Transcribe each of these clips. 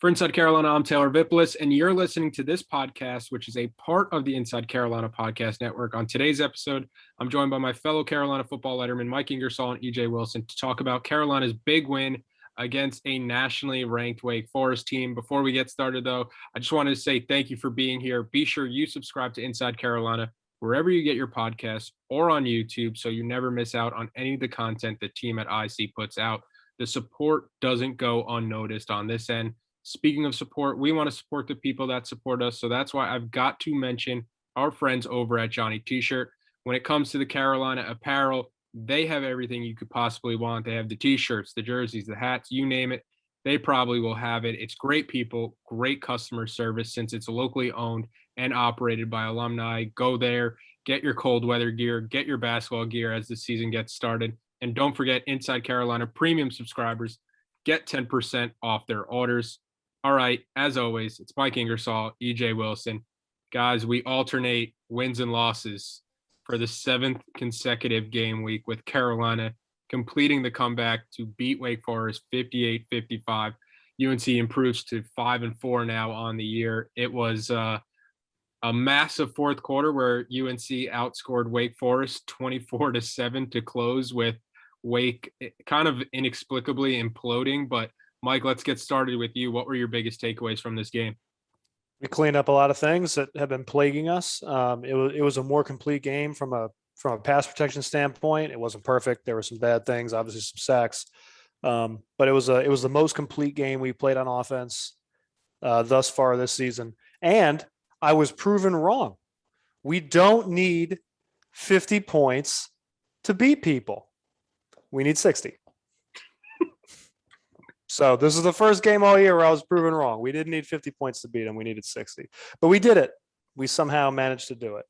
For Inside Carolina, I'm Taylor Vippolis, and you're listening to this podcast, which is a part of the Inside Carolina Podcast Network. On today's episode, I'm joined by my fellow Carolina football lettermen, Mike Ingersoll and EJ Wilson, to talk about Carolina's big win against a nationally ranked Wake Forest team. Before we get started, though, I just wanted to say thank you for being here. Be sure you subscribe to Inside Carolina wherever you get your podcasts or on YouTube so you never miss out on any of the content the team at IC puts out. The support doesn't go unnoticed on this end. Speaking of support, we want to support the people that support us. So that's why I've got to mention our friends over at Johnny T-Shirt. When it comes to the Carolina apparel, they have everything you could possibly want. They have the T-shirts, the jerseys, the hats, you name it. They probably will have it. It's great people, great customer service since it's locally owned and operated by alumni. Go there, get your cold weather gear, get your basketball gear as the season gets started. And don't forget, Inside Carolina premium subscribers get 10% off their orders. All right, as always, it's Mike Ingersoll, EJ Wilson. Guys, we alternate wins and losses for the 7th consecutive game week with Carolina completing the comeback to beat Wake Forest 58-55. UNC improves to 5-4 now on the year. It was a massive fourth quarter where UNC outscored Wake Forest 24-7 to close, with Wake kind of inexplicably imploding. But Mike, let's get started with you. What were your biggest takeaways from this game? We cleaned up a lot of things that have been plaguing us. It was a more complete game from a pass protection standpoint. It wasn't perfect. There were some bad things, obviously some sacks, but it was the most complete game we played on offense thus far this season. And I was proven wrong. We don't need 50 points to beat people. We need 60. So this is the first game all year where I was proven wrong. We didn't need 50 points to beat them. We needed 60. But we did it. We somehow managed to do it.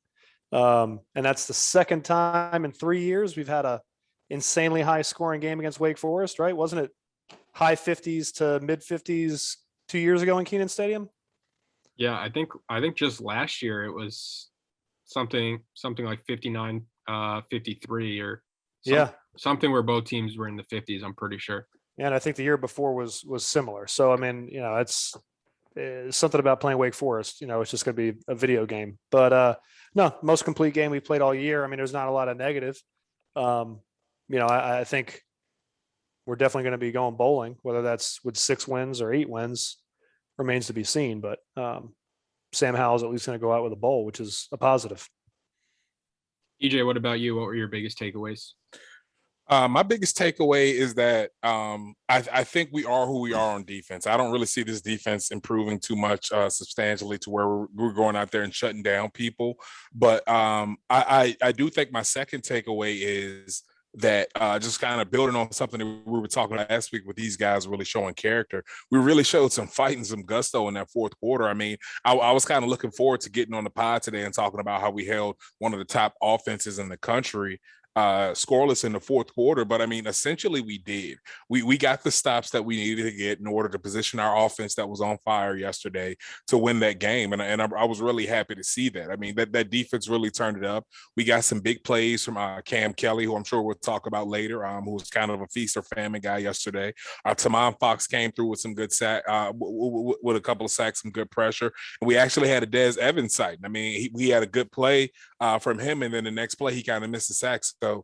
And that's the second time in 3 years we've had a insanely high scoring game against Wake Forest, right? Wasn't it high 50s to mid 50s 2 years ago in Kenan Stadium? Yeah, I think just last year it was something like 59, 53 or something where both teams were in the 50s, I'm pretty sure. And I think the year before was similar. So, I mean, it's something about playing Wake Forest. It's just going to be a video game. But, no, most complete game we played all year. I mean, there's not a lot of negative. I think we're definitely going to be going bowling, whether that's with 6 wins or 8 wins remains to be seen. But Sam Howell's at least going to go out with a bowl, which is a positive. EJ, what about you? What were your biggest takeaways? My biggest takeaway is that I think we are who we are on defense. I don't really see this defense improving too much substantially to where we're going out there and shutting down people. But I do think my second takeaway is that just kind of building on something that we were talking about last week with these guys really showing character. We really showed some fight and some gusto in that fourth quarter. I mean, I was kind of looking forward to getting on the pod today and talking about how we held one of the top offenses in the country scoreless in the fourth quarter, but I mean, essentially we did. We got the stops that we needed to get in order to position our offense that was on fire yesterday to win that game, and I was really happy to see that. I mean, that defense really turned it up. We got some big plays from Cam Kelly, who I'm sure we'll talk about later, who was kind of a feast or famine guy yesterday. Tamon Fox came through with some good sack, with a couple of sacks, some good pressure, and we actually had a Des Evans sighting. I mean, he had a good play from him, and then the next play he kind of missed the sack. So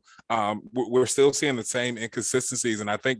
we're still seeing the same inconsistencies. And I think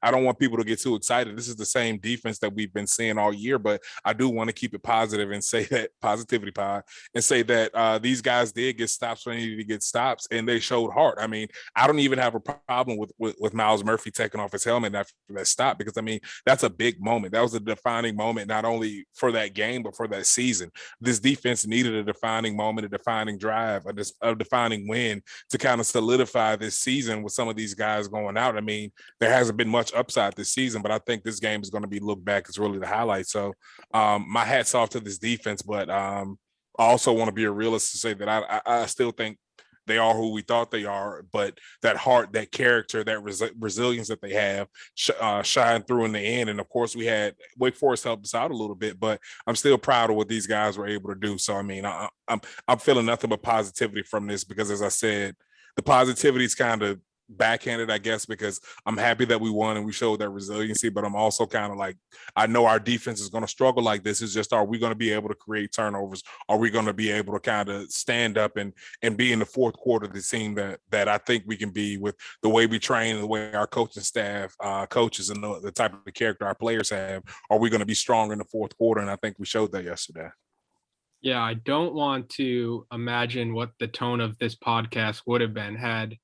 I don't want people to get too excited. This is the same defense that we've been seeing all year, but I do want to keep it positive and say that positivity pod and say that these guys did get stops when they needed to get stops, and they showed heart. I mean, I don't even have a problem with Miles Murphy taking off his helmet after that stop, because I mean, that's a big moment. That was a defining moment, not only for that game, but for that season. This defense needed a defining moment, a defining drive, a defining win to kind of solidify this season with some of these guys going out. I mean, there hasn't been much upside this season, but I think this game is going to be looked back as really the highlight. So my hat's off to this defense, but I also want to be a realist to say that I still think they are who we thought they are, but that heart, that character, that resilience that they have shine through in the end. And of course, we had Wake Forest help us out a little bit, but I'm still proud of what these guys were able to do. So, I mean, I'm feeling nothing but positivity from this, because as I said, the positivity is kind of backhanded, I guess, because I'm happy that we won and we showed that resiliency, but I'm also kind of like, I know our defense is going to struggle like this. It's just, are we going to be able to create turnovers? Are we going to be able to kind of stand up and be in the fourth quarter the team that I think we can be with the way we train and the way our coaching staff coaches and the type of character our players have? Are we going to be strong in the fourth quarter? And I think we showed that yesterday. Yeah, I don't want to imagine what the tone of this podcast would have been had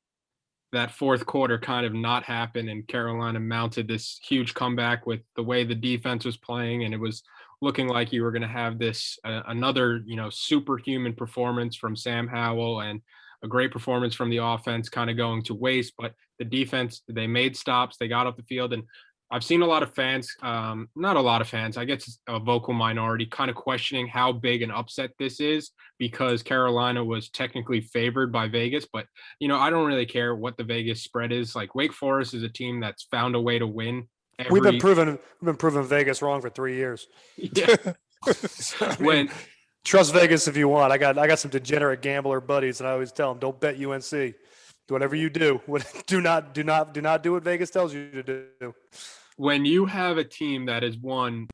that fourth quarter kind of not happened and Carolina mounted this huge comeback with the way the defense was playing, and it was looking like you were going to have this another superhuman performance from Sam Howell and a great performance from the offense kind of going to waste. But the defense, they made stops, they got off the field, and I've seen a lot of fans, not a lot of fans, I guess a vocal minority, kind of questioning how big an upset this is because Carolina was technically favored by Vegas. But, I don't really care what the Vegas spread is. Like, Wake Forest is a team that's found a way to win. We've been proving Vegas wrong for 3 years. Yeah. Trust Vegas if you want. I got some degenerate gambler buddies, and I always tell them, don't bet UNC. Whatever you do, do not do what Vegas tells you to do. When you have a team that has won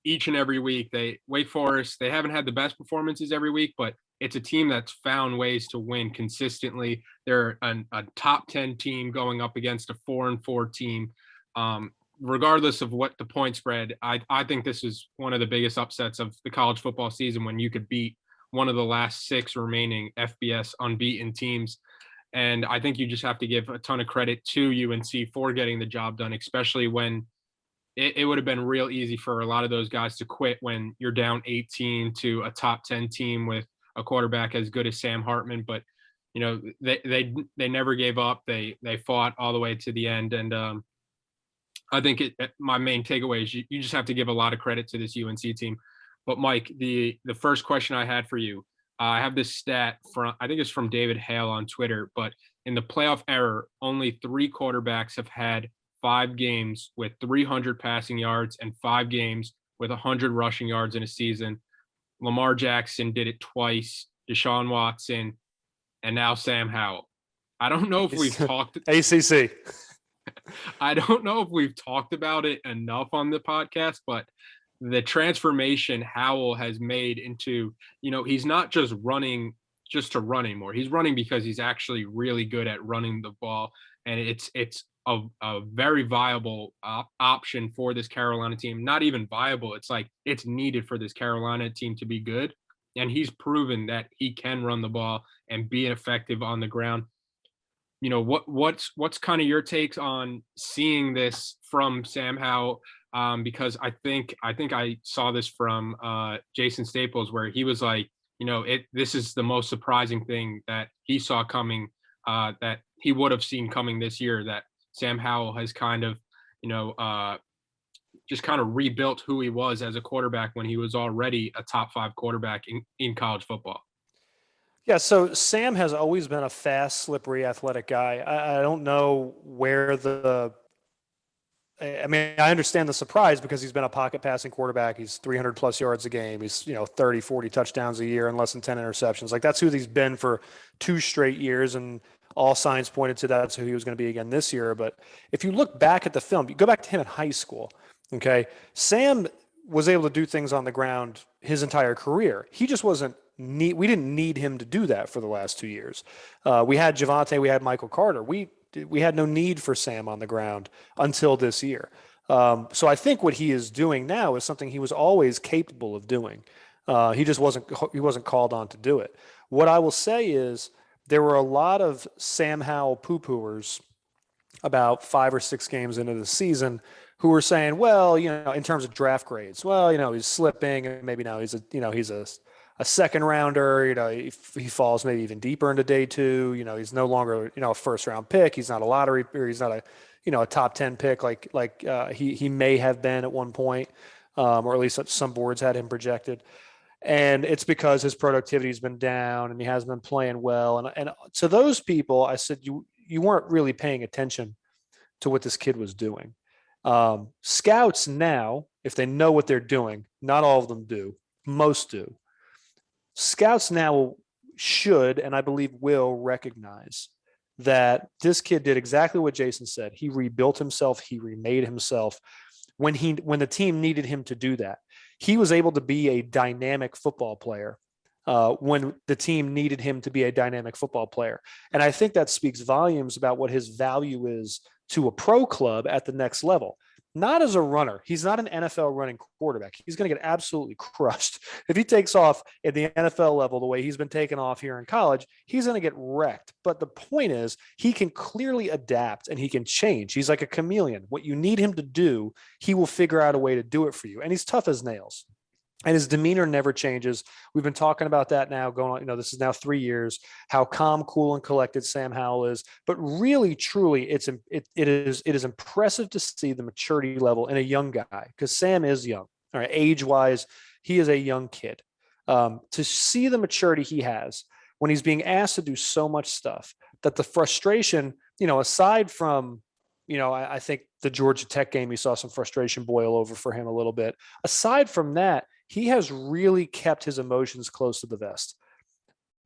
each and every week, Wake Forest, they haven't had the best performances every week, but it's a team that's found ways to win consistently. They're a top 10 team going up against a 4-4 team. Regardless of what the point spread, I think this is one of the biggest upsets of the college football season when you could beat one of the last 6 remaining FBS unbeaten teams. And I think you just have to give a ton of credit to UNC for getting the job done, especially when it would have been real easy for a lot of those guys to quit when you're down 18 to a top 10 team with a quarterback as good as Sam Hartman. But, they never gave up. They fought all the way to the end. And I think my main takeaway is you just have to give a lot of credit to this UNC team. But Mike, the first question I had for you, I have this stat I think it's from David Hale on Twitter, but in the playoff era, only 3 quarterbacks have had 5 games with 300 passing yards and 5 games with 100 rushing yards in a season. Lamar Jackson did it twice, Deshaun Watson, and now Sam Howell. I don't know if we've talked ACC. I don't know if we've talked about it enough on the podcast, but the transformation Howell has made into, he's not just running just to run anymore. He's running because he's actually really good at running the ball. And it's a very viable option for this Carolina team. Not even viable. It's like it's needed for this Carolina team to be good. And he's proven that he can run the ball and be effective on the ground. What's kind of your takes on seeing this from Sam Howell? Because I think I saw this from Jason Staples, where he was like, this is the most surprising thing that he saw coming, that he would have seen coming this year, that Sam Howell has kind of, just kind of rebuilt who he was as a quarterback when he was already a top 5 quarterback in college football. Yeah, so Sam has always been a fast, slippery, athletic guy. I don't know where I understand the surprise because he's been a pocket passing quarterback. He's 300 plus yards a game. He's, 30, 40 touchdowns a year and less than 10 interceptions. Like, that's who he's been for 2 straight years. And all signs pointed to that's who he was going to be again this year. But if you look back at the film, you go back to him in high school. Okay. Sam was able to do things on the ground his entire career. He just wasn't we didn't need him to do that for the last 2 years. We had Javonte, we had Michael Carter. We had no need for Sam on the ground until this year. So I think what he is doing now is something he was always capable of doing. He just wasn't called on to do it. What I will say is there were a lot of Sam Howell poo-pooers about 5 or 6 games into the season who were saying, well, in terms of draft grades, well, he's slipping, and maybe now he's a second rounder, he falls maybe even deeper into day 2, he's no longer, a first round pick. He's not a lottery, or he's not a top 10 pick like he may have been at one point, or at least some boards had him projected. And it's because his productivity has been down and he hasn't been playing well. And to those people, I said, you weren't really paying attention to what this kid was doing. Scouts now, if they know what they're doing, not all of them do, most do. Scouts now should, and I believe will, recognize that this kid did exactly what Jason said. He rebuilt himself. He remade himself when the team needed him to do that. He was able to be a dynamic football player when the team needed him to be a dynamic football player. And I think that speaks volumes about what his value is to a pro club at the next level. Not as a runner. He's not an NFL running quarterback. He's going to get absolutely crushed. If he takes off at the NFL level the way he's been taking off here in college, he's going to get wrecked. But the point is, he can clearly adapt and he can change. He's like a chameleon. What you need him to do, he will figure out a way to do it for you. And he's tough as nails. And his demeanor never changes. We've been talking about that now going on, this is now 3 years, how calm, cool, and collected Sam Howell is. But really, truly, it is impressive to see the maturity level in a young guy, because Sam is young. All right, age-wise, he is a young kid. To see the maturity he has when he's being asked to do so much stuff, that the frustration, aside from, I think the Georgia Tech game, you saw some frustration boil over for him a little bit. Aside from that, he has really kept his emotions close to the vest.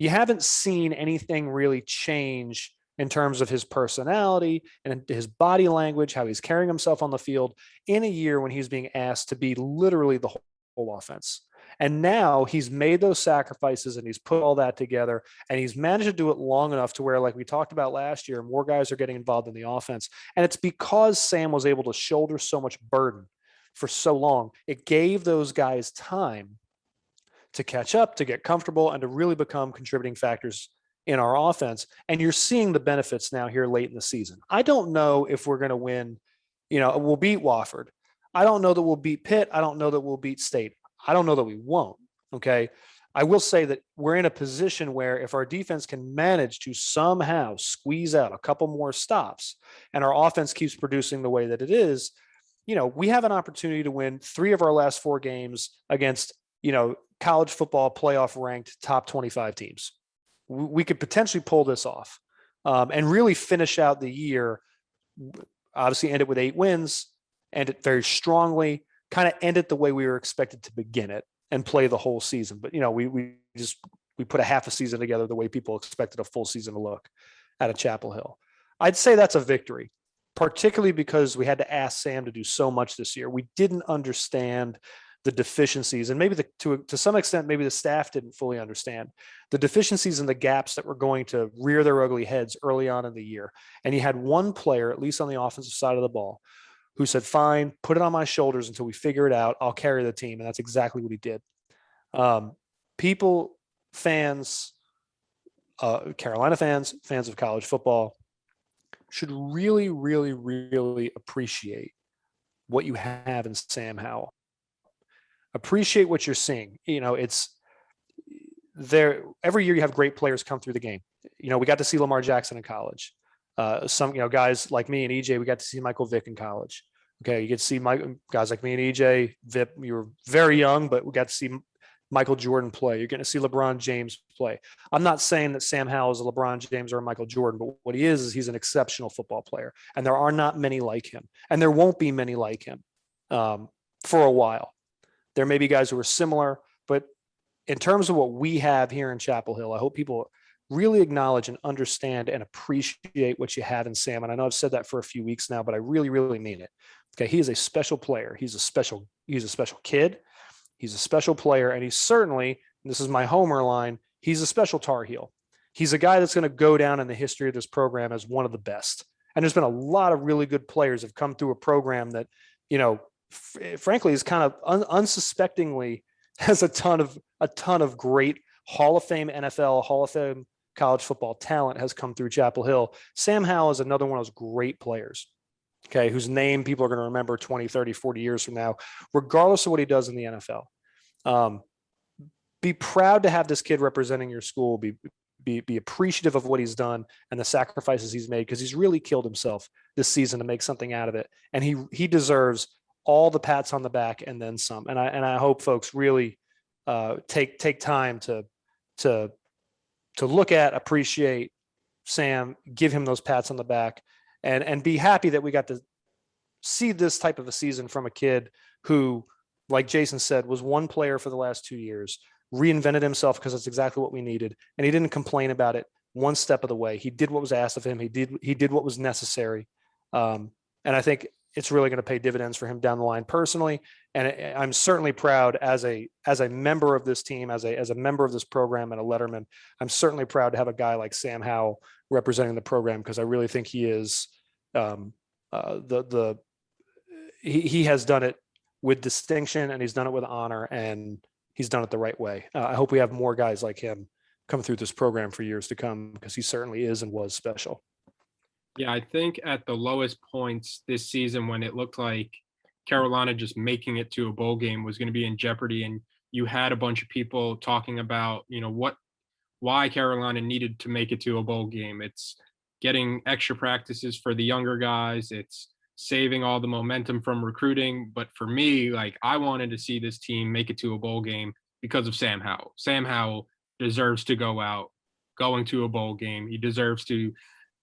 You haven't seen anything really change in terms of his personality and his body language, how he's carrying himself on the field in a year when he's being asked to be literally the whole offense. And now he's made those sacrifices and he's put all that together, and he's managed to do it long enough to where, like we talked about last year, more guys are getting involved in the offense. And it's because Sam was able to shoulder so much burden for so long. It gave those guys time to catch up, to get comfortable, and to really become contributing factors in our offense. And you're seeing the benefits now here late in the season. I don't know if we're going to win, we'll beat Wofford. I don't know that we'll beat Pitt. I don't know that we'll beat State. I don't know that we won't. Okay. I will say that we're in a position where if our defense can manage to somehow squeeze out a couple more stops and our offense keeps producing the way that it is, we have an opportunity to win 3 of our last 4 games against, college football playoff ranked top 25 teams. We could potentially pull this off and really finish out the year, obviously end it with 8 wins, end it very strongly, kind of end it the way we were expected to begin it and play the whole season. But, we put a half a season together the way people expected a full season to look out of Chapel Hill. I'd say that's a victory, particularly because we had to ask Sam to do so much this year. We didn't understand the deficiencies, and maybe to some extent, maybe the staff didn't fully understand the deficiencies and the gaps that were going to rear their ugly heads early on in the year. And you had one player, at least on the offensive side of the ball, who said, fine, put it on my shoulders until we figure it out. I'll carry the team. And that's exactly what he did. Fans, Carolina fans of college football should really, really, really appreciate what you have in Sam Howell. Appreciate what you're seeing. It's there. Every year you have great players come through the game. We got to see Lamar Jackson in college. Some, guys like me and EJ, we got to see Michael Vick in college. Okay. You get to see guys like me and EJ, Vip, you were very young, but we got to see Michael Jordan play. You're going to see LeBron James play. I'm not saying that Sam Howell is a LeBron James or a Michael Jordan, but what he is he's an exceptional football player. And there are not many like him. And there won't be many like him for a while. There may be guys who are similar, but in terms of what we have here in Chapel Hill, I hope people really acknowledge and understand and appreciate what you have in Sam. And I know I've said that for a few weeks now, but I really, really mean it. Okay. He is a special player. He's a special kid. He's a special player. And he's certainly, and this is my homer line, he's a special Tar Heel. He's a guy that's going to go down in the history of this program as one of the best. And there's been a lot of really good players have come through a program that, frankly, is kind of unsuspectingly has a ton of great Hall of Fame NFL, Hall of Fame college football talent has come through Chapel Hill. Sam Howell is another one of those great players, okay, whose name people are going to remember 20, 30, 40 years from now, regardless of what he does in the NFL. Be proud to have this kid representing your school. Be appreciative of what he's done and the sacrifices he's made, because he's really killed himself this season to make something out of it. And he deserves all the pats on the back and then some. And I hope folks really take time to look at, appreciate Sam, give him those pats on the back, and be happy that we got to see this type of a season from a kid who, like Jason said, was one player for the last 2 years, reinvented himself because that's exactly what we needed. And he didn't complain about it, one step of the way. He did what was asked of him. He did what was necessary. And I think it's really going to pay dividends for him down the line personally. And I'm certainly proud as a member of this team, as a member of this program and a letterman. I'm certainly proud to have a guy like Sam Howell representing the program, because I really think he is he has done it with distinction, and he's done it with honor, and he's done it the right way. I hope we have more guys like him come through this program for years to come, because he certainly is and was special. Yeah, I think at the lowest points this season, when it looked like Carolina just making it to a bowl game was going to be in jeopardy, and you had a bunch of people talking about, why Carolina needed to make it to a bowl game. It's getting extra practices for the younger guys. It's saving all the momentum from recruiting. But for me, I wanted to see this team make it to a bowl game because of Sam Howell. Sam Howell deserves to go out going to a bowl game. He deserves to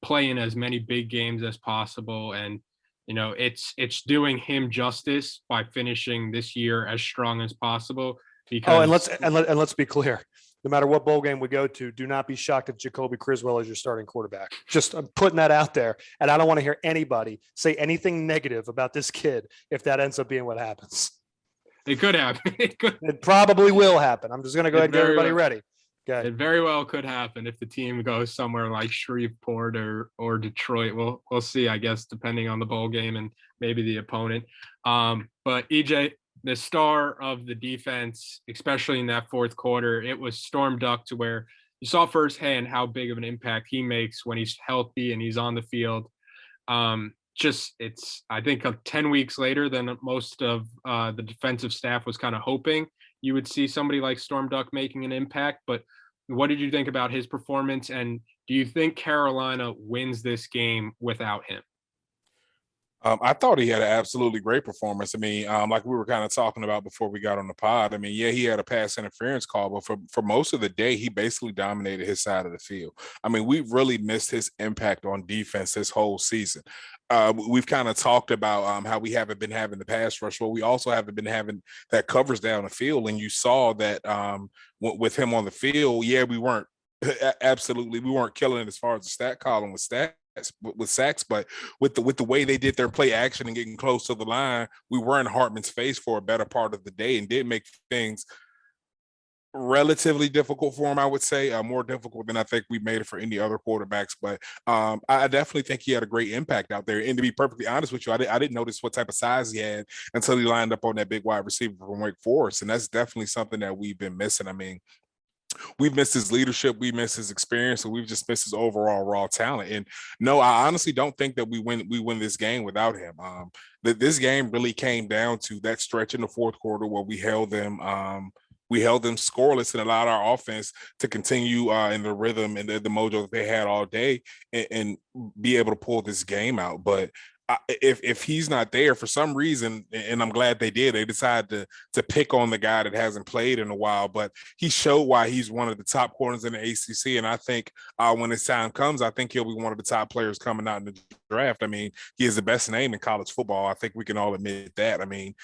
play in as many big games as possible. And, it's doing him justice by finishing this year as strong as possible. Because let's be clear. No matter what bowl game we go to, do not be shocked if Jacoby Criswell is your starting quarterback. Just I'm putting that out there. And I don't want to hear anybody say anything negative about this kid if that ends up being what happens. It could happen. It probably will happen. I'm just going to go ahead and get everybody ready. It very well could happen if the team goes somewhere like Shreveport or Detroit. We'll see, I guess, depending on the bowl game and maybe the opponent. But EJ, the star of the defense, especially in that fourth quarter, it was Storm Duck, to where you saw firsthand how big of an impact he makes when he's healthy and he's on the field. I think 10 weeks later than most of the defensive staff was kind of hoping you would see somebody like Storm Duck making an impact. But what did you think about his performance? And do you think Carolina wins this game without him? I thought he had an absolutely great performance. I mean, like we were kind of talking about before we got on the pod. I mean, yeah, he had a pass interference call, but for most of the day, he basically dominated his side of the field. I mean, we really missed his impact on defense this whole season. We've kind of talked about how we haven't been having the pass rush. Well, we also haven't been having that coverage down the field. And you saw that with him on the field, yeah, we weren't killing it as far as the stat column with sacks, but with the way they did their play action and getting close to the line, we were in Hartman's face for a better part of the day and did make things relatively difficult for him, I would say, more difficult than I think we made it for any other quarterbacks. But I definitely think he had a great impact out there. And to be perfectly honest with you, I didn't notice what type of size he had until he lined up on that big wide receiver from Wake Forest. And that's definitely something that we've been missing. I mean, we've missed his leadership, we missed his experience, and we've just missed his overall raw talent. And no, I honestly don't think that we win this game without him. This game really came down to that stretch in the fourth quarter where we held them scoreless and allowed our offense to continue in the rhythm and the mojo that they had all day and be able to pull this game out. But if he's not there for some reason, and I'm glad they decided to pick on the guy that hasn't played in a while, but he showed why he's one of the top corners in the ACC. And I think when his time comes, I think he'll be one of the top players coming out in the draft. I mean, he is the best name in college football. I think we can all admit that. I mean,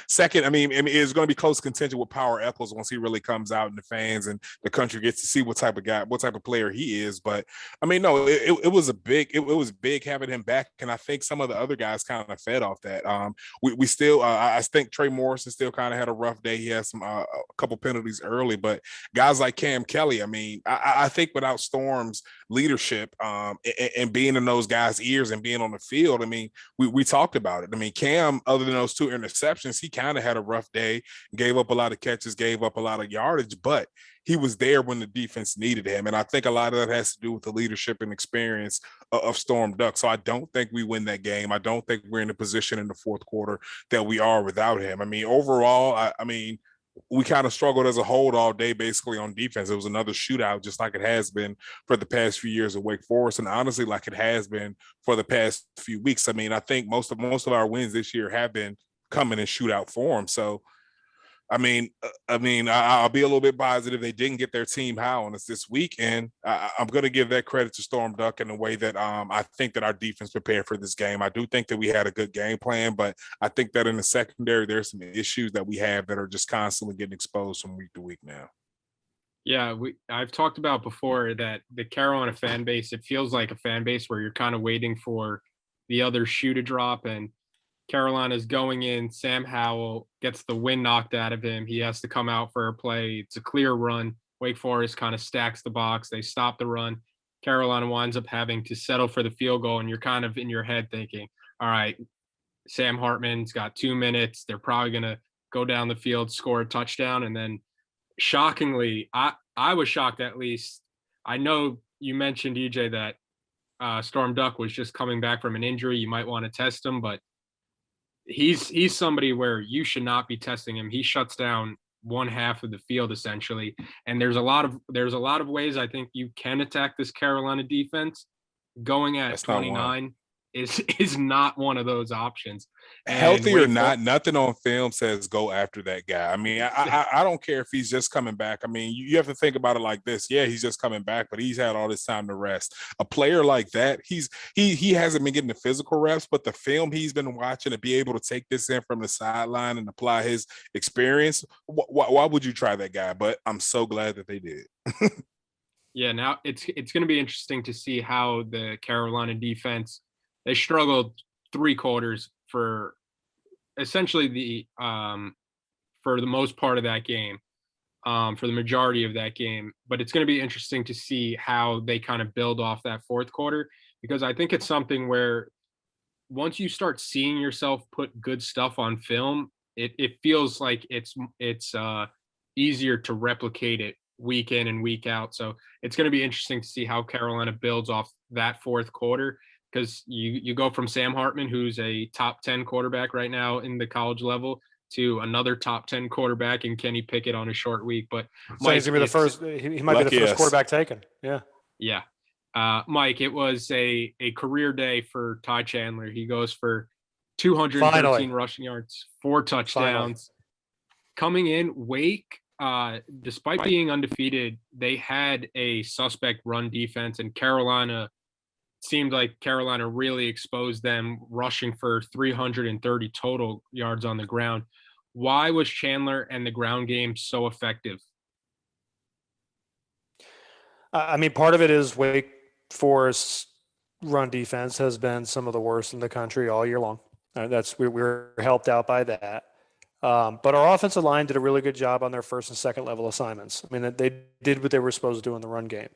second, it's going to be close contention with Power Echols once he really comes out and the fans and the country gets to see what type of player he is. But I mean, no, it was big having him back. And I think some of the other guys kind of fed off that. We still, I think Trey Morrison still kind of had a rough day. He had a couple penalties early, but guys like Cam Kelly, I mean, I think without Storm's leadership and being in those guys' ears and being on the field, I mean, we talked about it. I mean, Cam, other than those 2 interceptions, he kind of had a rough day, gave up a lot of catches, gave up a lot of yardage, but he was there when the defense needed him. And I think a lot of that has to do with the leadership and experience of Storm Duck. So I don't think we win that game. I don't think we're in a position in the fourth quarter that we are without him. I mean, overall, I mean, we kind of struggled as a whole all day, basically on defense. It was another shootout, just like it has been for the past few years at Wake Forest, and honestly, like it has been for the past few weeks. I mean, I think most of our wins this year have been coming in shootout form. So, I mean, I'll be a little bit positive they didn't get their team high on us this week, and I'm going to give that credit to Storm Duck in the way that I think that our defense prepared for this game. I do think that we had a good game plan, but I think that in the secondary, there's some issues that we have that are just constantly getting exposed from week to week now. Yeah, I've talked about before that the Carolina fan base, it feels like a fan base where you're kind of waiting for the other shoe to drop, and Carolina's going in. Sam Howell gets the wind knocked out of him. He has to come out for a play. It's a clear run. Wake Forest kind of stacks the box. They stop the run. Carolina winds up having to settle for the field goal, and you're kind of in your head thinking, all right, Sam Hartman's got 2 minutes. They're probably going to go down the field, score a touchdown, and then shockingly, I was shocked at least. I know you mentioned EJ that Storm Duck was just coming back from an injury. You might want to test him, but he's somebody where you should not be testing him. He shuts down one half of the field essentially, and there's a lot of ways I think you can attack this Carolina defense. Going at That's 29 is not one of those options. Healthy or not, nothing on film says go after that guy. I mean, I don't care if he's just coming back. I mean, you have to think about it like this. Yeah, he's just coming back, but he's had all this time to rest. A player like that, he hasn't been getting the physical reps, but the film he's been watching to be able to take this in from the sideline and apply his experience, why would you try that guy? But I'm so glad that they did. Yeah, now it's going to be interesting to see how the Carolina defense, they struggled 3 quarters for essentially for the most part of that game, for the majority of that game. But it's going to be interesting to see how they kind of build off that fourth quarter, because I think it's something where once you start seeing yourself put good stuff on film, it feels like it's easier to replicate it week in and week out. So it's going to be interesting to see how Carolina builds off that fourth quarter, because you go from Sam Hartman, who's a top 10 quarterback right now in the college level, to another top 10 quarterback in Kenny Pickett on a short week. But so Mike, he's gonna be the first. He might be the first quarterback taken. Yeah. Yeah. Mike, it was a career day for Ty Chandler. He goes for 213 rushing yards, 4 touchdowns. Coming in, Wake, despite being undefeated, they had a suspect run defense, and Carolina seemed like Carolina really exposed them, rushing for 330 total yards on the ground. Why was Chandler and the ground game so effective? I mean, part of it is Wake Forest's run defense has been some of the worst in the country all year long. We're helped out by that. But our offensive line did a really good job on their first and second level assignments. I mean, they did what they were supposed to do in the run game.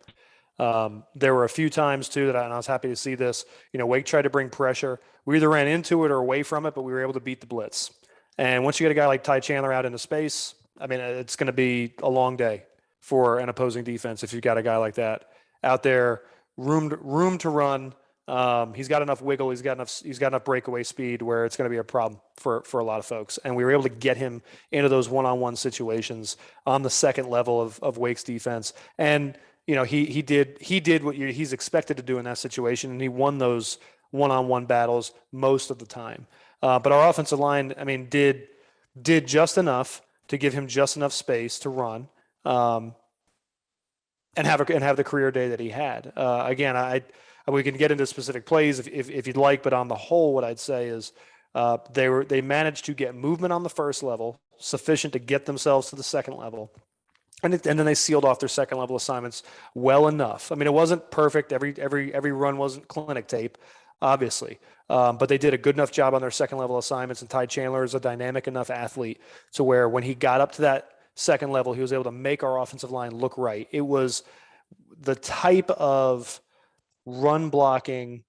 There were a few times too and I was happy to see this. Wake tried to bring pressure. We either ran into it or away from it, but we were able to beat the blitz. And once you get a guy like Ty Chandler out into space, I mean, it's going to be a long day for an opposing defense if you've got a guy like that out there, room to run. He's got enough wiggle. He's got enough breakaway speed where it's going to be a problem for a lot of folks. And we were able to get him into those one-on-one situations on the second level of Wake's defense. And he did what he's expected to do in that situation, and he won those one-on-one battles most of the time. But our offensive line, I mean, did just enough to give him just enough space to run, and have the career day that he had. Again, we can get into specific plays if you'd like, but on the whole, what I'd say is they managed to get movement on the first level sufficient to get themselves to the second level. And then they sealed off their second level assignments well enough. I mean, it wasn't perfect. Every run wasn't clinic tape, obviously. But they did a good enough job on their second level assignments. And Ty Chandler is a dynamic enough athlete to where when he got up to that second level, he was able to make our offensive line look right. It was the type of run blocking,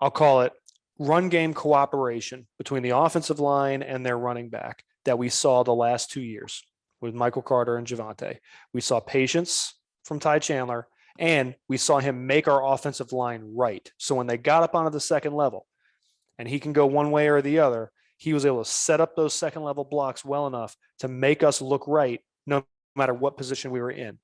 I'll call it run game cooperation between the offensive line and their running back that we saw the last 2 years with Michael Carter and Javonte. We saw patience from Ty Chandler, and we saw him make our offensive line right. So when they got up onto the second level, and he can go one way or the other, he was able to set up those second level blocks well enough to make us look right, no matter what position we were in.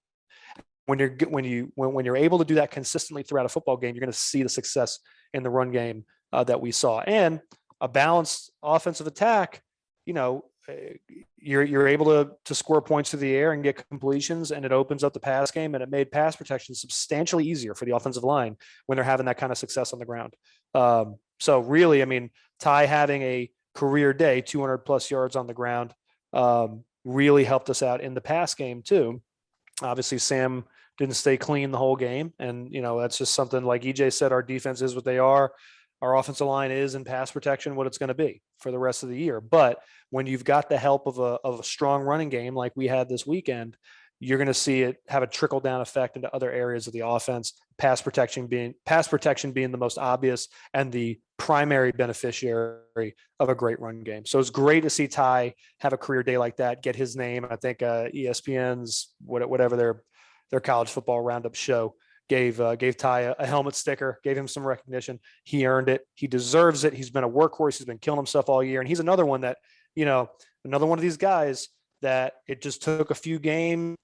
When you're able to do that consistently throughout a football game, you're going to see the success in the run game that we saw, and a balanced offensive attack. You're able to score points through the air and get completions, and it opens up the pass game, and it made pass protection substantially easier for the offensive line when they're having that kind of success on the ground. So really, I mean, Ty having a career day, 200 plus yards on the ground, really helped us out in the pass game too. Obviously, Sam didn't stay clean the whole game. And, that's just something like EJ said, our defense is what they are. Our offensive line is in pass protection what it's going to be for the rest of the year. But when you've got the help of a strong running game like we had this weekend, you're going to see it have a trickle down effect into other areas of the offense. Pass protection being the most obvious and the primary beneficiary of a great run game. So it's great to see Ty have a career day like that, get his name. I think ESPN's whatever their college football roundup show gave Ty a helmet sticker, gave him some recognition. He earned it. He deserves it. He's been a workhorse. He's been killing himself all year. And he's another one that, another one of these guys that it just took a few games,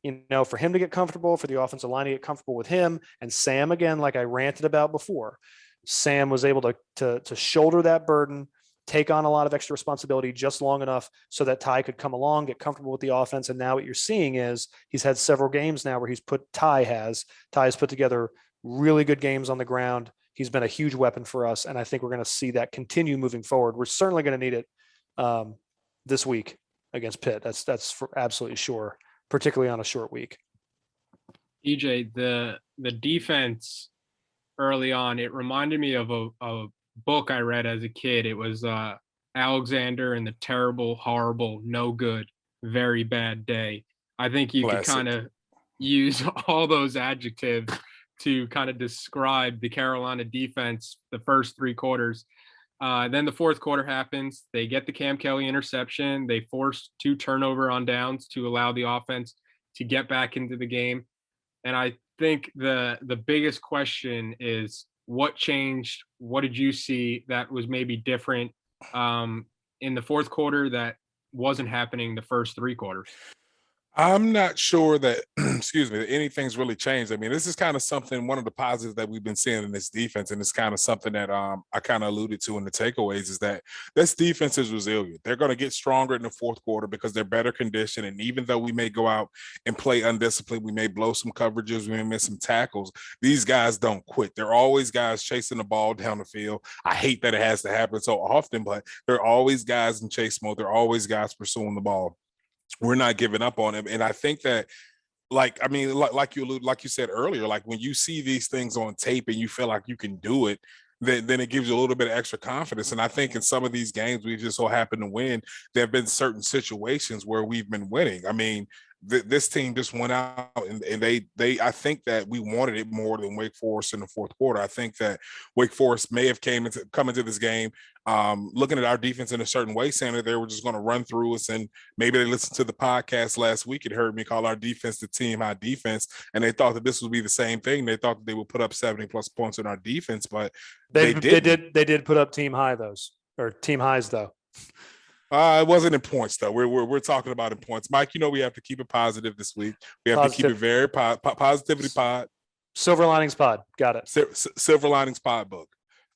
for him to get comfortable, for the offensive line to get comfortable with him. And Sam, again, like I ranted about before, Sam was able to shoulder that burden, take on a lot of extra responsibility just long enough so that Ty could come along, get comfortable with the offense. And now what you're seeing is he's had several games now where Ty has put together really good games on the ground. He's been a huge weapon for us. And I think we're going to see that continue moving forward. We're certainly going to need it this week against Pitt. That's for absolutely sure, particularly on a short week. EJ, the defense early on, it reminded me of a book I read as a kid. It was Alexander and the Terrible, Horrible, No Good, Very Bad Day. I think you could kind of use all those adjectives to kind of describe the Carolina defense the first three quarters. Then the fourth quarter happens. They get the Cam Kelly interception. They force 2 turnover on downs to allow the offense to get back into the game. And I think the biggest question is what changed? What did you see that was maybe different in the fourth quarter that wasn't happening the first 3 quarters? I'm not sure that, excuse me, that anything's really changed. I mean, this is kind of something, one of the positives that we've been seeing in this defense, and it's kind of something that I kind of alluded to in the takeaways, is that this defense is resilient. They're going to get stronger in the fourth quarter because they're better conditioned. And even though we may go out and play undisciplined, we may blow some coverages, we may miss some tackles, these guys don't quit. They're always guys chasing the ball down the field. I hate that it has to happen so often, but they're always guys in chase mode. They're always guys pursuing the ball. We're not giving up on him. And I think that, like you said earlier, like when you see these things on tape and you feel like you can do it, then it gives you a little bit of extra confidence. And I think in some of these games we just so happen to win, there have been certain situations where we've been winning. I mean, this team just went out and they I think that we wanted it more than Wake Forest in the fourth quarter. I think that Wake Forest may have come into this game looking at our defense in a certain way, saying that they were just going to run through us. And maybe they listened to the podcast last week and heard me call our defense the team high defense, and they thought that this would be the same thing. They thought that they would put up 70+ points in our defense, but they did put up team highs though. It wasn't in points though. We're talking about in points. Mike, we have to keep it positive this week. We have to keep it very positivity pod. Silver Linings Pod. Got it. Silver Linings Pod book.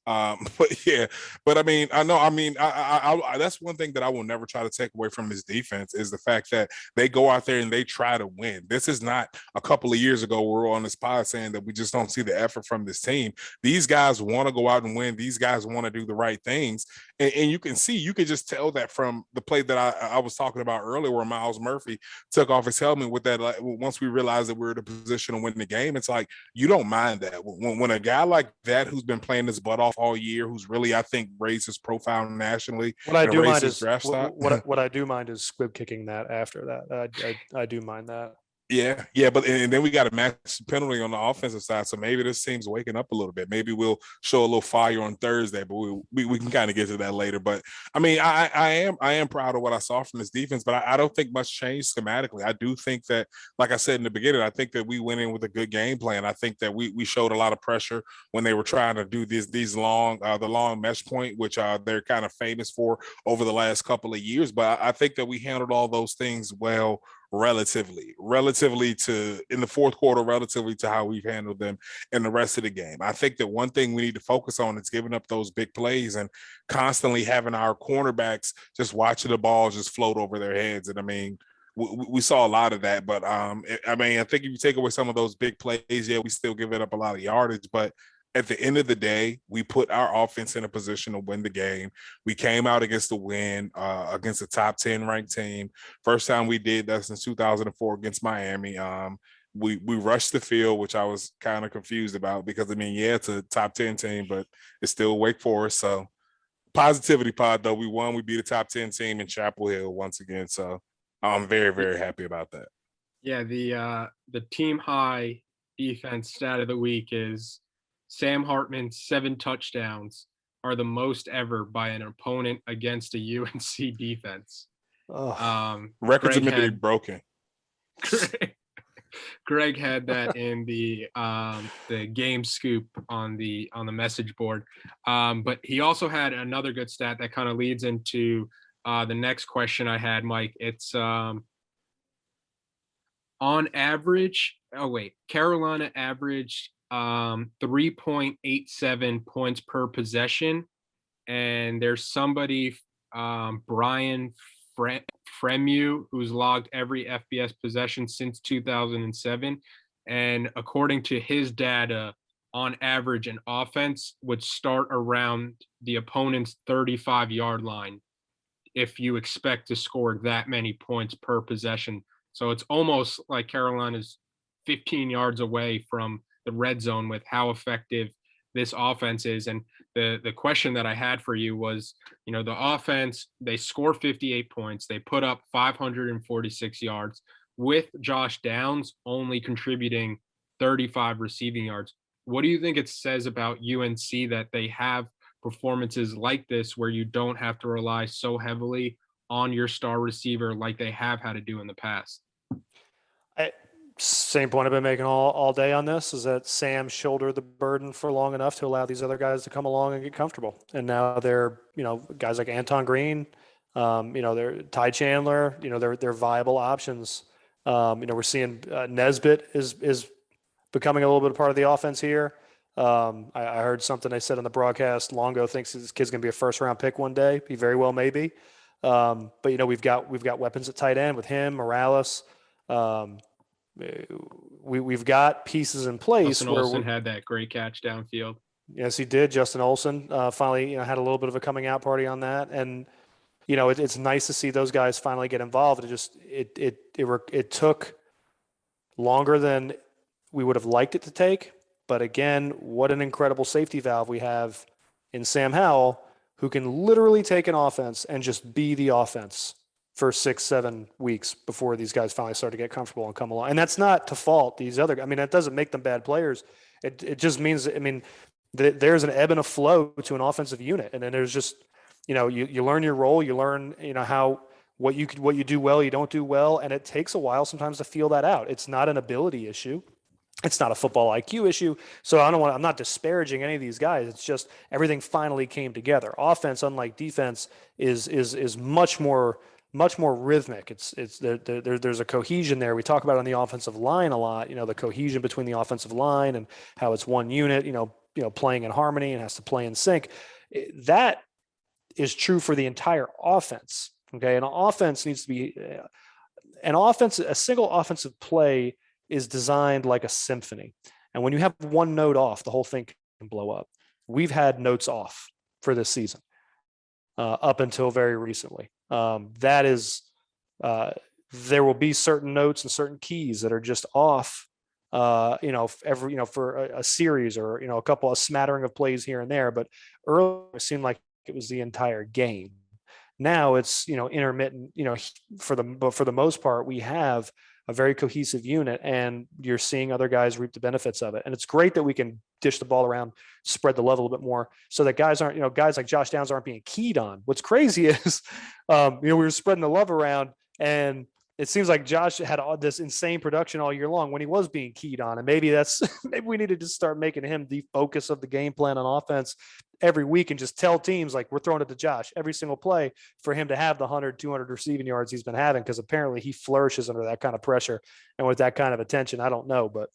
But I mean, I that's one thing that I will never try to take away from this defense is the fact that they go out there and they try to win. This is not a couple of years ago we were on this pod saying that we just don't see the effort from this team. These guys want to go out and win. These guys want to do the right things. And you can just tell that from the play that I was talking about earlier where Miles Murphy took off his helmet with that. Like, once we realized that we were in a position to win the game, it's like, you don't mind that. When a guy like that who's been playing his butt off all year, who's really, I think, raised his profile nationally. What I do mind is squib kicking that after that. I do mind that. Yeah, but and then we got a match penalty on the offensive side, so maybe this team's waking up a little bit. Maybe we'll show a little fire on Thursday, but we can kind of get to that later. But I mean, I am proud of what I saw from this defense, but I don't think much changed schematically. I do think that, like I said in the beginning, I think that we went in with a good game plan. I think that we showed a lot of pressure when they were trying to do these long the long mesh point, which they're kind of famous for over the last couple of years. But I think that we handled all those things well. Relatively to in the fourth quarter, relatively to how we've handled them in the rest of the game. I think that one thing we need to focus on is giving up those big plays and constantly having our cornerbacks just watching the ball just float over their heads. And I mean, we saw a lot of that, but I think if you take away some of those big plays, we still give it up a lot of yardage, but at the end of the day, we put our offense in a position to win the game. We came out against the win against a top 10 ranked team. First time we did that since 2004 against Miami. we rushed the field, which I was kind of confused about because, I mean, yeah, it's a top 10 team, but it's still Wake Forest. So positivity pod, though. We won. We beat a top 10 team in Chapel Hill once again. So I'm very, very happy about that. Yeah, the team high defense stat of the week is Sam Hartman's 7 touchdowns are the most ever by an opponent against a UNC defense. Records are Greg meant to be broken. Greg had that in the game scoop on the message board. But he also had another good stat that kind of leads into the next question I had, Mike. It's on average. Oh wait, Carolina averaged 3.87 points per possession, and there's somebody, Brian Fremu, who's logged every FBS possession since 2007. And according to his data, on average, an offense would start around the opponent's 35-yard line if you expect to score that many points per possession. So it's almost like Carolina's 15 yards away from the red zone with how effective this offense is. And the question that I had for you was, the offense, they score 58 points. They put up 546 yards with Josh Downs only contributing 35 receiving yards. What do you think it says about UNC that they have performances like this where you don't have to rely so heavily on your star receiver like they have had to do in the past? Same point I've been making all day on this is that Sam shouldered the burden for long enough to allow these other guys to come along and get comfortable. And now they're, guys like Anton Green, they're Ty Chandler, they're viable options. We're seeing Nesbitt is becoming a little bit of part of the offense here. I heard something they said on the broadcast. Longo thinks this kid's going to be a first-round pick one day. He very well may be. But we've got weapons at tight end with him, Morales. We've got pieces in place. Justin Olsen had that great catch downfield. Yes, he did. Justin Olsen finally, had a little bit of a coming out party on that, and it's nice to see those guys finally get involved. It took longer than we would have liked it to take, but again, what an incredible safety valve we have in Sam Howell, who can literally take an offense and just be the offense for 6-7 weeks before these guys finally start to get comfortable and come along. And that's not to fault these other guys. I mean, that doesn't make them bad players. It just means, there's an ebb and a flow to an offensive unit. And then there's just, you learn your role, you learn, what you do well, you don't do well. And it takes a while sometimes to feel that out. It's not an ability issue. It's not a football IQ issue. So I'm not disparaging any of these guys. It's just everything finally came together. Offense, unlike defense, is much more rhythmic. There's a cohesion there. We talk about it on the offensive line a lot, the cohesion between the offensive line and how it's one unit, playing in harmony and has to play in sync. That is true for the entire offense. Okay. An offense needs to be a single offensive play is designed like a symphony. And when you have one note off, the whole thing can blow up. We've had notes off for this season up until very recently. There will be certain notes and certain keys that are just off, for a series or, a smattering of plays here and there. But earlier it seemed like it was the entire game. Now it's, intermittent, but for the most part, we have a very cohesive unit and you're seeing other guys reap the benefits of it. And it's great that we can dish the ball around, spread the level a bit more so that guys aren't, guys like Josh Downs aren't being keyed on. What's crazy is, we were spreading the love around and it seems like Josh had all this insane production all year long when he was being keyed on. And maybe maybe we need to just start making him the focus of the game plan on offense every week and just tell teams like we're throwing it to Josh every single play for him to have the 100, 200 receiving yards he's been having. Cause apparently he flourishes under that kind of pressure and with that kind of attention, I don't know, but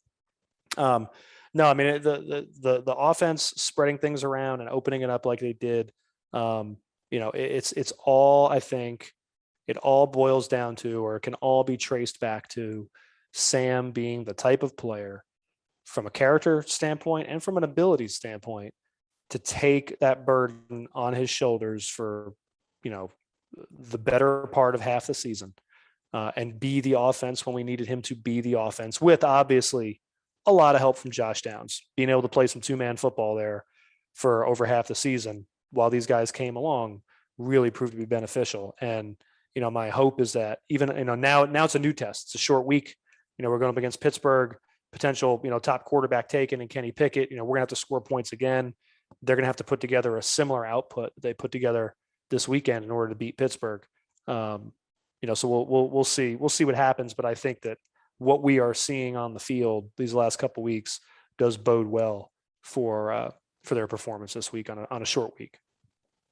no, I mean, the offense spreading things around and opening it up like they did, it's all, I think it all boils down to, or it can all be traced back to Sam being the type of player from a character standpoint and from an ability standpoint to take that burden on his shoulders for, the better part of half the season. and be the offense when we needed him to be the offense, with obviously a lot of help from Josh Downs, being able to play some two-man football there for over half the season while these guys came along really proved to be beneficial. And, my hope is that even, now it's a new test. It's a short week. We're going up against Pittsburgh, potential, top quarterback taken, and Kenny Pickett. We're going to have to score points again. They're going to have to put together a similar output they put together this weekend in order to beat Pittsburgh. So we'll see. We'll see what happens. But I think that what we are seeing on the field these last couple of weeks does bode well for their performance this week on a short week.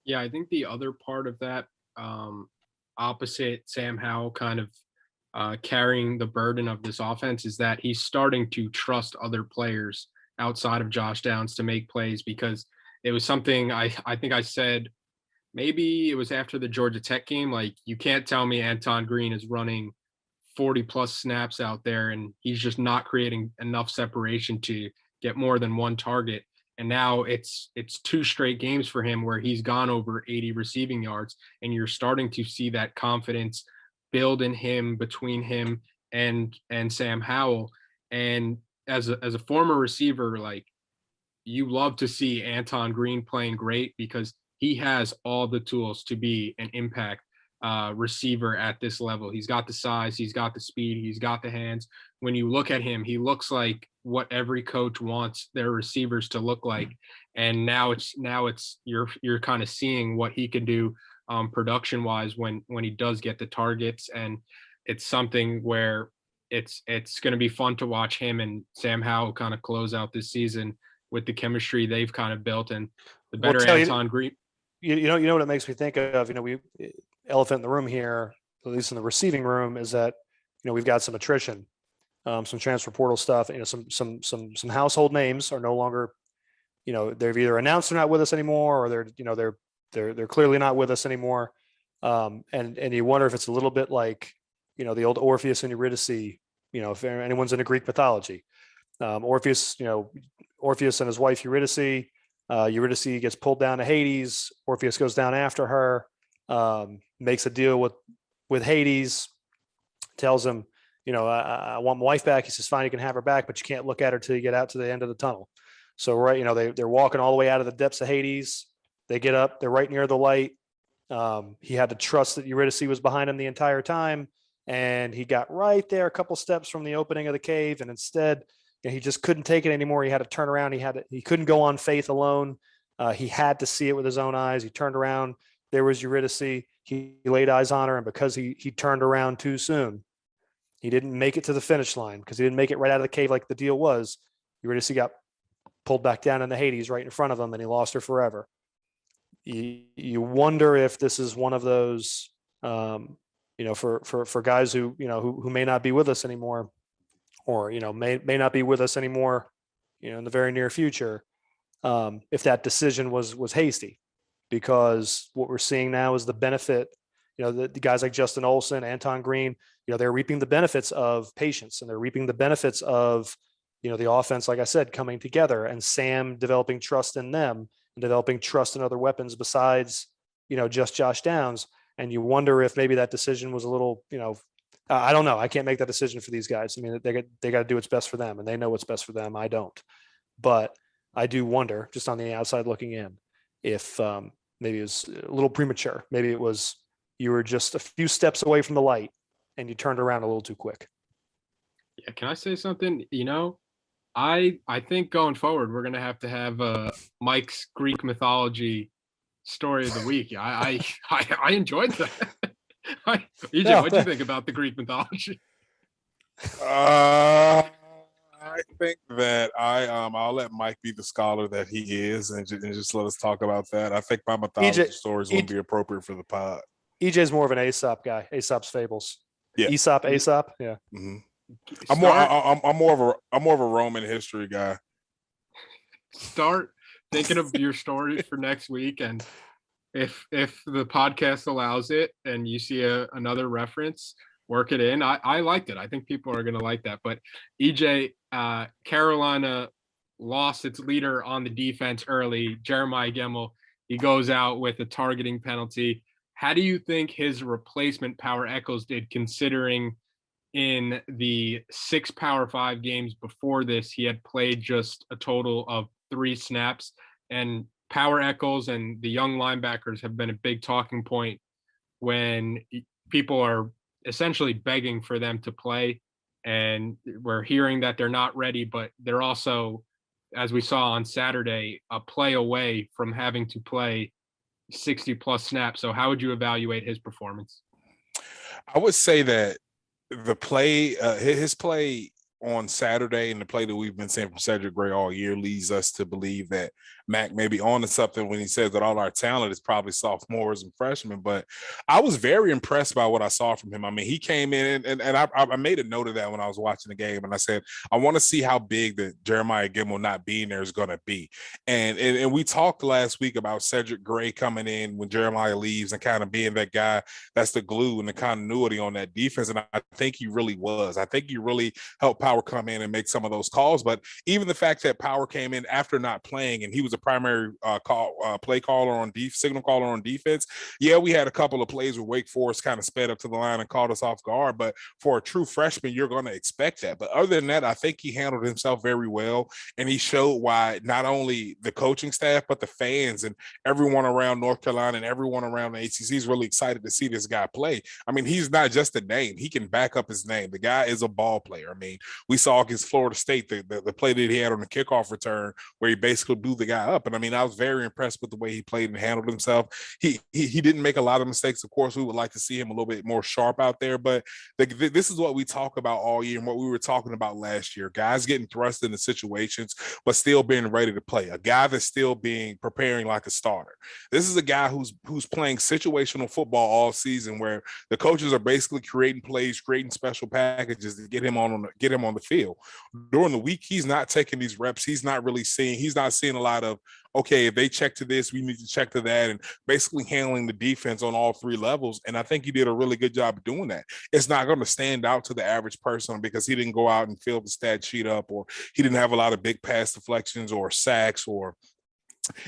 Yeah, I think the other part of that, opposite Sam Howell kind of carrying the burden of this offense, is that he's starting to trust other players outside of Josh Downs to make plays, because it was something I think I said, maybe it was after the Georgia Tech game, like, you can't tell me Anton Green is running 40 plus snaps out there and he's just not creating enough separation to get more than one target. And now it's 2 straight games for him where he's gone over 80 receiving yards, and you're starting to see that confidence build in him, between him and Sam Howell. And as a former receiver, like, you love to see Anton Green playing great, because he has all the tools to be an impact receiver at this level. He's got the size, he's got the speed, he's got the hands. When you look at him, he looks like what every coach wants their receivers to look like. And now it's you're kind of seeing what he can do production wise when he does get the targets. And it's something where it's going to be fun to watch him and Sam Howell kind of close out this season with the chemistry they've kind of built, and the better Anton Green. You know what it makes me think of, we elephant in the room here, at least in the receiving room, is that, we've got some attrition, some transfer portal stuff, some household names are no longer, they've either announced they're not with us anymore, or they're clearly not with us anymore. And you wonder if it's a little bit like, the old Orpheus and Eurydice, if anyone's into Greek mythology, Orpheus and his wife Eurydice, Eurydice gets pulled down to Hades. Orpheus goes down after her, makes a deal with Hades, tells him, I want my wife back. He says, fine, you can have her back, but you can't look at her till you get out to the end of the tunnel. So, right, they're walking all the way out of the depths of Hades. They get up, they're right near the light. He had to trust that Eurydice was behind him the entire time. And he got right there a couple steps from the opening of the cave. And instead, he just couldn't take it anymore. He had to turn around. He couldn't go on faith alone. He had to see it with his own eyes. He turned around. There was Eurydice. He laid eyes on her. And because he turned around too soon, he didn't make it to the finish line, because he didn't make it right out of the cave like the deal was. Eurydice got pulled back down into Hades right in front of him, and he lost her forever. You wonder if this is one of those, for guys who may not be with us anymore, or, may not be with us anymore, in the very near future, if that decision was hasty, because what we're seeing now is the benefit, the guys like Justin Olsen, Anton Green, they're reaping the benefits of patience, and they're reaping the benefits of, the offense, like I said, coming together, and Sam developing trust in them and developing trust in other weapons besides, just Josh Downs. And you wonder if maybe that decision was a little, I don't know. I can't make that decision for these guys. I mean, they got to do what's best for them, and they know what's best for them. I don't. But I do wonder, just on the outside looking in, if maybe it was a little premature. Maybe it was you were just a few steps away from the light and you turned around a little too quick. Yeah, can I say something? I think going forward, we're going to have Mike's Greek mythology story of the week. I enjoyed that. EJ, what do you think about the Greek mythology? I think that I'll let Mike be the scholar that he is, and just let us talk about that. I think my mythology stories wouldn't be appropriate for the pod. EJ's more of an Aesop guy. Aesop's fables. Yeah. Aesop. Yeah. Mm-hmm. I'm more of a Roman history guy. Start thinking of your stories for next week, and if the podcast allows it and you see another reference, work it in. I liked it. I think people are going to like that. But EJ, Carolina lost its leader on the defense early. Jeremiah Gemmel, he goes out with a targeting penalty. How do you think his replacement Power Echols did, considering in the 6 Power 5 games before this, he had played just a total of 3 snaps, and Power Echols and the young linebackers have been a big talking point when people are essentially begging for them to play, and we're hearing that they're not ready, but they're also, as we saw on Saturday, a play away from having to play 60 plus snaps. So how would you evaluate his performance? I would say that the play, his play on Saturday and the play that we've been seeing from Cedric Gray all year leads us to believe that Mac may be on to something when he says that all our talent is probably sophomores and freshmen. But I was very impressed by what I saw from him. I mean, he came in and I made a note of that when I was watching the game, and I said, I want to see how big that Jeremiah Gemmel not being there is going to be. And we talked last week about Cedric Gray coming in when Jeremiah leaves and kind of being that guy that's the glue and the continuity on that defense. And I think he really was. I think he really helped Power come in and make some of those calls. But even the fact that Power came in after not playing and he was a primary play caller on signal caller on defense. Yeah, we had a couple of plays where Wake Forest kind of sped up to the line and caught us off guard. But for a true freshman, you're going to expect that. But other than that, I think he handled himself very well. And he showed why not only the coaching staff, but the fans and everyone around North Carolina and everyone around the ACC is really excited to see this guy play. I mean, he's not just a name. He can back up his name. The guy is a ball player. I mean, we saw against Florida State the play that he had on the kickoff return where he basically blew the guy up. And I mean, I was very impressed with the way he played and handled himself. He didn't make a lot of mistakes. Of course, we would like to see him a little bit more sharp out there, but this is what we talk about all year and what we were talking about last year. Guys getting thrust into situations, but still being ready to play. A guy that's still preparing like a starter. This is a guy who's playing situational football all season, where the coaches are basically creating plays, creating special packages to get him on the field. During the week, he's not taking these reps. He's not seeing a lot of, okay, if they check to this, we need to check to that, and basically handling the defense on all 3 levels. And I think he did a really good job of doing that. It's not going to stand out to the average person because he didn't go out and fill the stat sheet up, or he didn't have a lot of big pass deflections or sacks or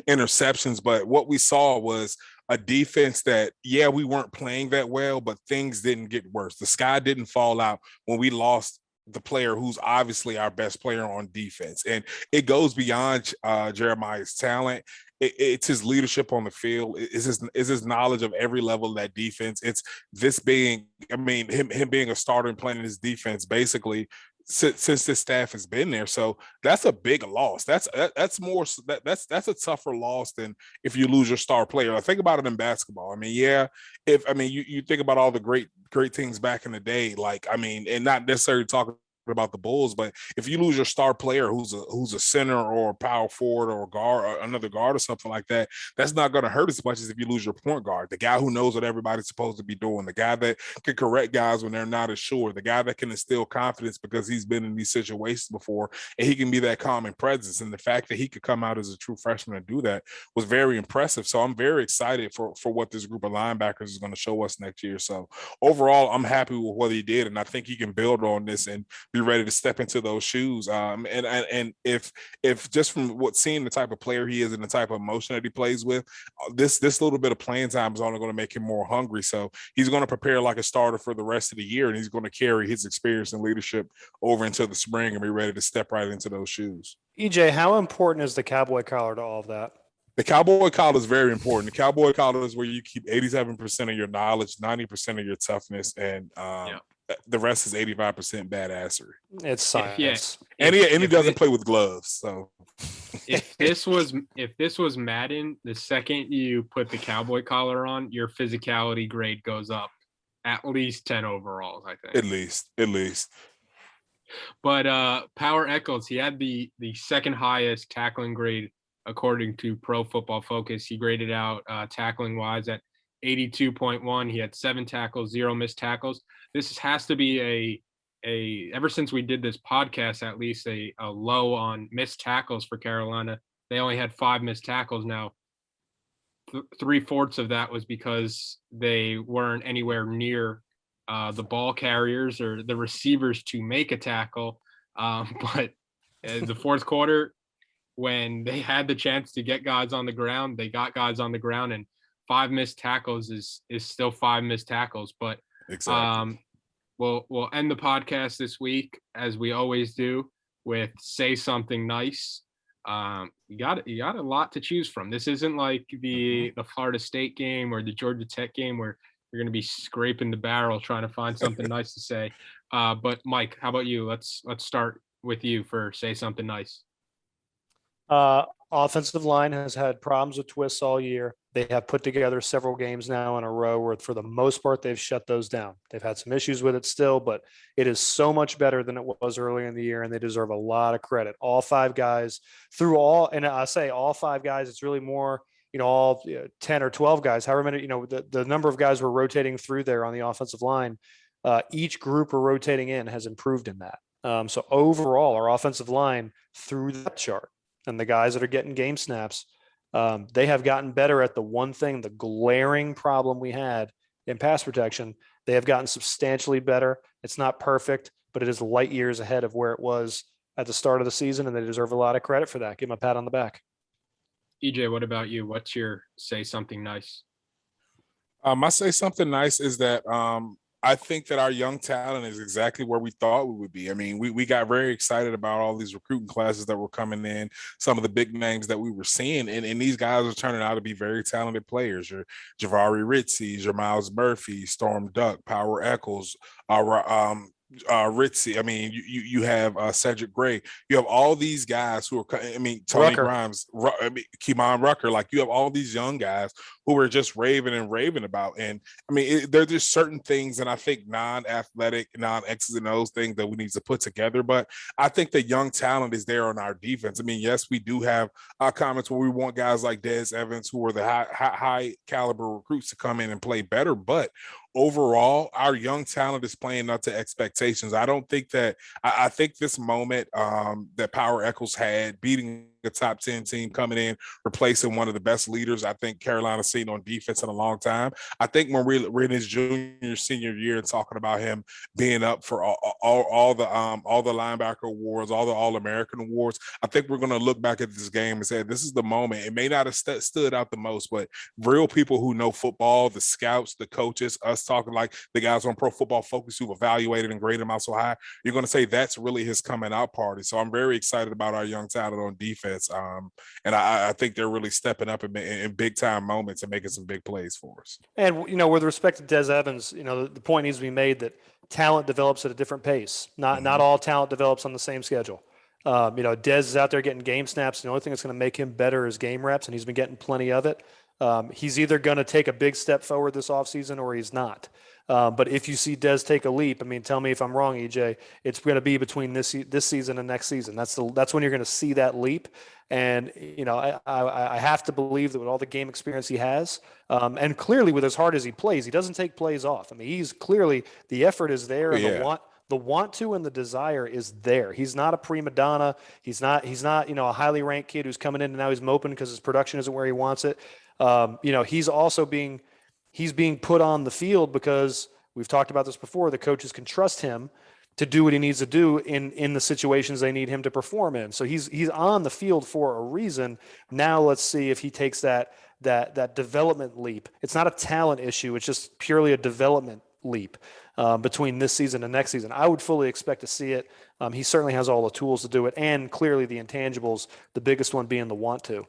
interceptions. But what we saw was a defense that, yeah, we weren't playing that well, but things didn't get worse. The sky didn't fall out when we lost the player who's obviously our best player on defense. And it goes beyond Jeremiah's talent. It's his leadership on the field. It's his knowledge of every level of that defense. It's this being, I mean, him being a starter and playing his defense basically since this staff has been there. So that's a big loss. That's a tougher loss than if you lose your star player. I think about it in basketball. I mean, yeah, you think about all the great things back in the day, like, I mean, and not necessarily talking about the Bulls, but if you lose your star player who's a center or a power forward or a guard or another guard or something like that, that's not going to hurt as much as if you lose your point guard, the guy who knows what everybody's supposed to be doing, the guy that can correct guys when they're not as sure, the guy that can instill confidence because he's been in these situations before, and he can be that calming presence. And the fact that he could come out as a true freshman and do that was very impressive. So I'm very excited for what this group of linebackers is going to show us next year. So overall, I'm happy with what he did, and I think he can build on this and be ready to step into those shoes. And if just from seeing the type of player he is and the type of emotion that he plays with, this little bit of playing time is only going to make him more hungry. So he's going to prepare like a starter for the rest of the year, and he's going to carry his experience and leadership over into the spring and be ready to step right into those shoes. EJ, how important is the cowboy collar to all of that? The cowboy collar is very important. The cowboy collar is where you keep 87% of your knowledge, 90% of your toughness, and the rest is 85% badassery. It's science. And he doesn't play with gloves. So if this was Madden, the second you put the cowboy collar on, your physicality grade goes up at least 10 overalls, I think. At least. But Power Echols, he had the second highest tackling grade according to Pro Football Focus. He graded out tackling wise at 82.1. He had 7 tackles, 0 missed tackles. This has to be a ever since we did this podcast, at least a low on missed tackles for Carolina. They only had 5 missed tackles. Now, 3/4 of that was because they weren't anywhere near the ball carriers or the receivers to make a tackle. But the fourth quarter, when they had the chance to get guys on the ground, they got guys on the ground. And 5 missed tackles is still 5 missed tackles. But Exactly. we'll end the podcast this week, as we always do, with Say Something Nice. You got a lot to choose from. This isn't like the Florida State game or the Georgia Tech game where you're going to be scraping the barrel trying to find something nice to say. But Mike, how about you? Let's start with you for Say Something Nice. Offensive line has had problems with twists all year. They have put together several games now in a row where, for the most part, they've shut those down. They've had some issues with it still, but it is so much better than it was earlier in the year, and they deserve a lot of credit. All 5 guys through all, and I say all 5 guys, it's really more, all 10 or 12 guys, however many, the number of guys we're rotating through there on the offensive line, each group we're rotating in has improved in that. So overall, our offensive line through that chart, and the guys that are getting game snaps, they have gotten better at the one thing, the glaring problem we had in pass protection. They have gotten substantially better. It's not perfect, but it is light years ahead of where it was at the start of the season, and they deserve a lot of credit for that. Give them a pat on the back. EJ, what about you? What's your Say Something Nice? I Say Something Nice is that I think that our young talent is exactly where we thought we would be. I mean, we got very excited about all these recruiting classes that were coming in, some of the big names that we were seeing, and these guys are turning out to be very talented players. Your Javari Ritzies, your Miles Murphy, Storm Duck, Power Eccles, Ritzy. I mean, you have Cedric Gray. You have all these guys who are. I mean, Tony Rucker. Grimes, Kimon Rucker. Like, you have all these young guys who are just raving about. And I mean, there's just certain things, and I think non-athletic, non-X's and O's things that we need to put together. But I think the young talent is there on our defense. I mean, yes, we do have comments where we want guys like Des Evans, who are the high caliber recruits, to come in and play better, but overall, our young talent is playing up to expectations. I don't think that I think this moment that Power Eccles had, beating a top 10 team, coming in, replacing one of the best leaders I think Carolina's seen on defense in a long time. I think when we're in his senior year and talking about him being up for all the linebacker awards, all the All-American awards, I think we're going to look back at this game and say, this is the moment. It may not have stood out the most, but real people who know football, the scouts, the coaches, us talking like the guys on Pro Football Focus who've evaluated and graded him out so high, you're going to say that's really his coming out party. So I'm very excited about our young talent on defense. And I think they're really stepping up in big time moments and making some big plays for us. And, with respect to Des Evans, the point needs to be made that talent develops at a different pace. Not all talent develops on the same schedule. Des is out there getting game snaps. The only thing that's going to make him better is game reps, and he's been getting plenty of it. He's either going to take a big step forward this offseason or he's not. But if you see Des take a leap, I mean, tell me if I'm wrong, EJ, it's going to be between this season and next season. That's when you're going to see that leap. And, I have to believe that with all the game experience he has, and clearly with as hard as he plays, he doesn't take plays off. I mean, he's clearly, the effort is there, and the want to and the desire is there. He's not a prima donna. He's not, a highly ranked kid who's coming in and now he's moping because his production isn't where he wants it. He's also being put on the field because we've talked about this before. The coaches can trust him to do what he needs to do in the situations they need him to perform in. So he's on the field for a reason. Now let's see if he takes that development leap. It's not a talent issue. It's just purely a development leap between this season and next season. I would fully expect to see it. He certainly has all the tools to do it, and clearly the intangibles, the biggest one being the want to.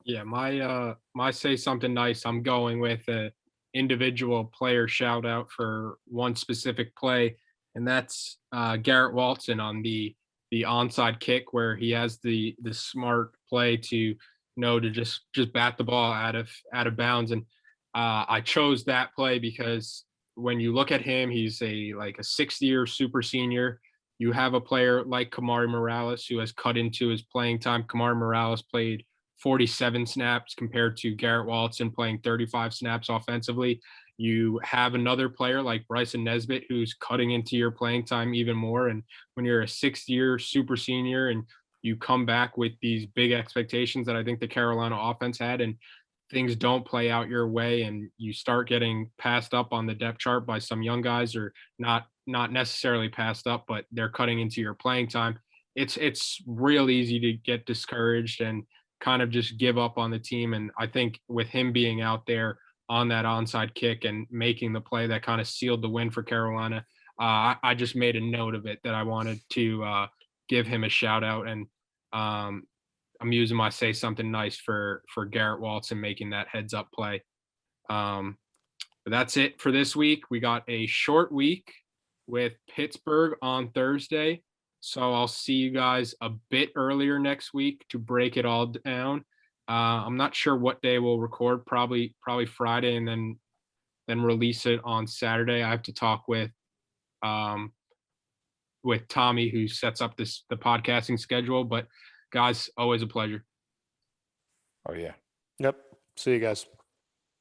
Yeah, my Say Something Nice, I'm going with an individual player shout out for one specific play, and that's Garrett Walton on the onside kick, where he has the smart play to to just bat the ball out of bounds. And I chose that play because when you look at him, he's a 6th-year super senior. You have a player like Kamari Morales who has cut into his playing time. Kamari Morales played 47 snaps compared to Garrett Walton playing 35 snaps offensively. You have another player like Bryson Nesbitt who's cutting into your playing time even more. And when you're a 6th-year super senior and you come back with these big expectations that I think the Carolina offense had, and things don't play out your way and you start getting passed up on the depth chart by some young guys, or not necessarily passed up, but they're cutting into your playing time, it's real easy to get discouraged. And kind of just give up on the team. And I think with him being out there on that onside kick and making the play that kind of sealed the win for Carolina, I just made a note of it that I wanted to give him a shout out. And I'm using my say something nice for Garrett Walton making that heads up play. But that's it for this week. We got a short week with Pittsburgh on Thursday. So I'll see you guys a bit earlier next week to break it all down. I'm not sure what day we'll record, probably Friday, and then release it on Saturday. I have to talk with Tommy, who sets up the podcasting schedule. But guys, always a pleasure. Oh yeah. Yep. See you guys.